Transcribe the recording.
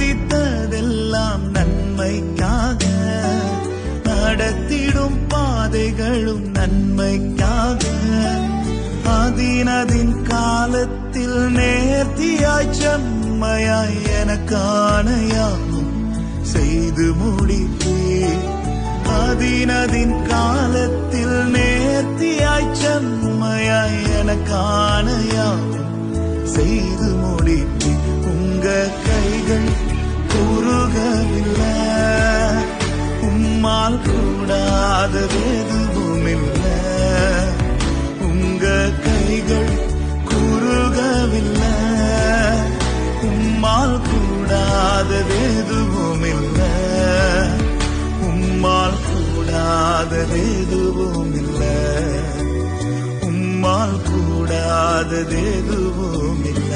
சம்மதித்ததெல்லாம் நன்மைக்காக, நடத்திடும் பாதைகளும் நன்மைக்காக. அதினதின் காலத்தில் நேர்த்தியாய் செம்மையாய் எனக்கான யாவும் செய்து முடித்தீர். அதினதின் காலத்தில் நேர்த்தியாய் செம்மையாய் எனக்கான யாவும் செய்து முடித்தீர். உங்க கைகள் குறுகவில்லை, உம்மால் கூடாதது எதுவும் இல்லை. உங்க கைகள் குறுகவில்லை, உம்மால் கூடாதது எதுவும் இல்லை. உம்மால் கூடாதது எதுவும் இல்லை. உம்மால் கூடாதது எதுவும் இல்லை.